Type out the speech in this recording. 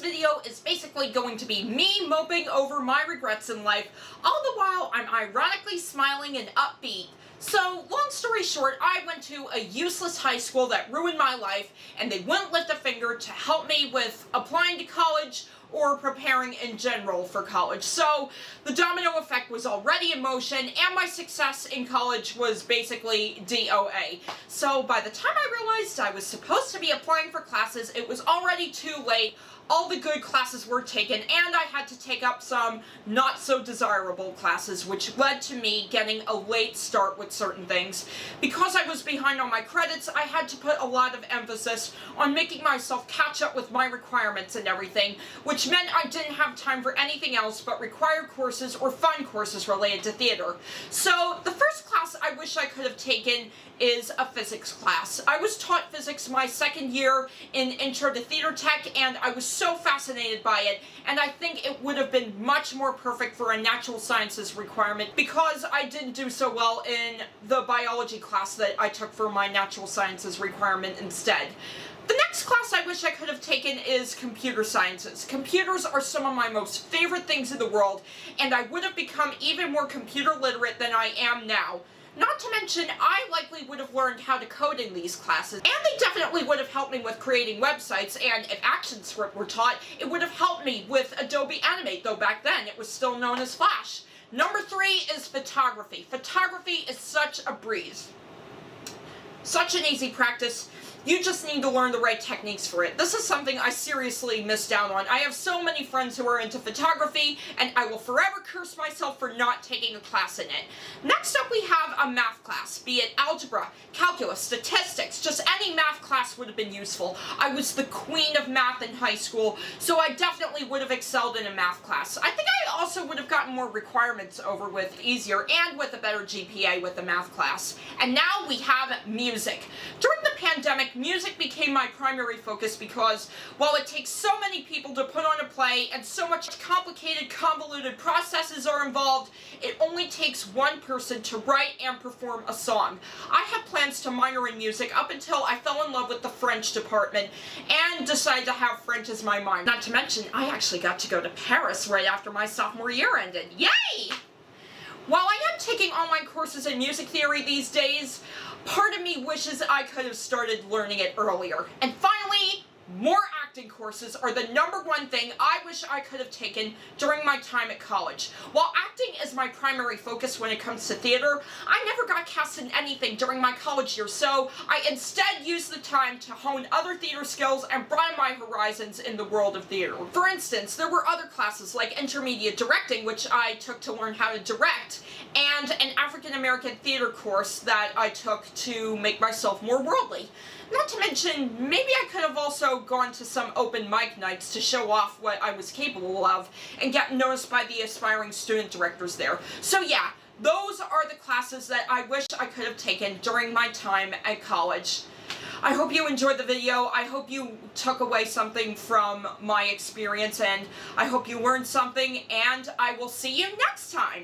video is basically going to be me moping over my regrets in life, all the while I'm ironically smiling and upbeat. So, long story short, I went to a useless high school that ruined my life, and they wouldn't lift a finger to help me with applying to college or preparing in general for college. So, the domino effect was already in motion, and my success in college was basically DOA. So, by the time I realized I was supposed to be applying for classes, it was already too late. All the good classes were taken, and I had to take up some not so desirable classes, which led to me getting a late start with certain things. Because I was behind on my credits, I had to put a lot of emphasis on making myself catch up with my requirements and everything, which meant I didn't have time for anything else but required courses or fun courses related to theater. So the first class I wish I could have taken is a physics class. I was taught physics my second year in Intro to Theater Tech, and I was so fascinated by it, and I think it would have been much more perfect for a natural sciences requirement because I didn't do so well in the biology class that I took for my natural sciences requirement instead. The next class I wish I could have taken is computer sciences. Computers are some of my most favorite things in the world, and I would have become even more computer literate than I am now. Not to mention, I likely would have learned how to code in these classes, and they definitely would have helped me with creating websites, and if ActionScript were taught, it would have helped me with Adobe Animate, though back then it was still known as Flash. Number 3 is photography. Photography is such a breeze. Such an easy practice. You just need to learn the right techniques for it. This is something I seriously missed out on. I have so many friends who are into photography, and I will forever curse myself for not taking a class in it. Next up, we have a math class, be it algebra, calculus, statistics, just any math class would have been useful. I was the queen of math in high school, so I definitely would have excelled in a math class. I think I also would have gotten more requirements over with easier and with a better GPA with the math class. And now we have music. During the pandemic, music became my primary focus because while it takes so many people to put on a play and so much complicated, convoluted processes are involved, it only takes one person to write and perform a song. I had plans to minor in music up until I fell in love with the French department and decided to have French as my minor. Not to mention, I actually got to go to Paris right after my sophomore year ended. Yay! While I am taking online courses in music theory these days, part of me wishes I could have started learning it earlier. And finally, more acting courses are the number one thing I wish I could have taken during my time at college. While acting is my primary focus when it comes to theater, I never got cast in anything during my college years, so I instead used the time to hone other theater skills and broaden my horizons in the world of theater. For instance, there were other classes like intermediate directing, which I took to learn how to direct, and an African American theater course that I took to make myself more worldly. Not to mention, maybe I could have also gone to some open mic nights to show off what I was capable of and get noticed by the aspiring student directors there. So yeah, those are the classes that I wish I could have taken during my time at college. I hope you enjoyed the video. I hope you took away something from my experience, and I hope you learned something, and I will see you next time.